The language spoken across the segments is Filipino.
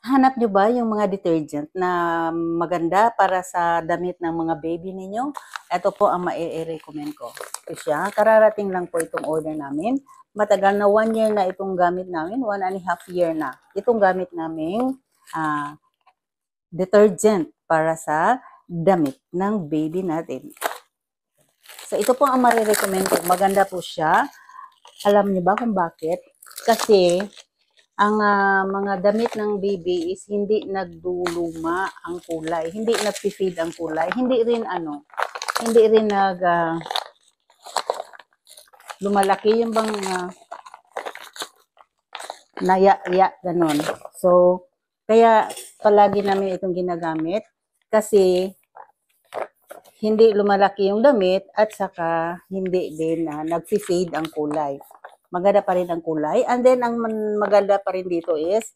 Hanap nyo ba yung mga detergent na maganda para sa damit ng mga baby ninyo? Ito po ang mai-recommend ko. Ito siya. Kararating lang po itong order namin. Matagal na 1 year na itong gamit namin. 1.5 year na. Itong gamit namin detergent para sa damit ng baby natin. So, ito po ang marirecommend ko. Maganda po siya. Alam niyo ba kung bakit? Kasi ang mga damit ng baby is hindi nagduluma ang kulay, hindi nagpi-fade ang kulay, hindi rin lumalaki yung bang naya-ya ganon. So kaya palagi namin itong ginagamit kasi hindi lumalaki yung damit at saka hindi din nagfi-fade ang kulay. Maganda pa rin ang kulay. And then, ang maganda pa rin dito is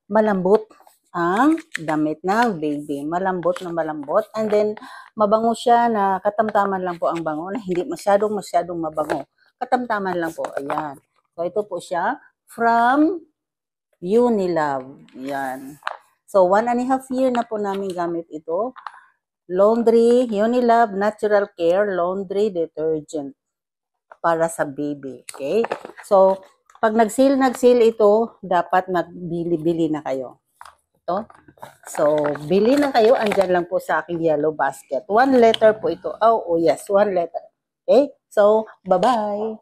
malambot ang damit ng baby. Malambot na malambot. And then, mabango siya na katamtaman lang po ang bango na hindi masyadong mabango. Katamtaman lang po. Ayan. So, ito po siya from Unilove. Ayan. So, 1.5 year na po namin gamit ito. Laundry, Unilove Natural Care Laundry Detergent para sa baby. Okay? So, pag nag-sale ito, dapat magbili-bili na kayo. Ito. So, bili na kayo. Andyan lang po sa aking yellow basket. 1 letter po ito. Oh yes, 1 letter. Okay? So, bye-bye.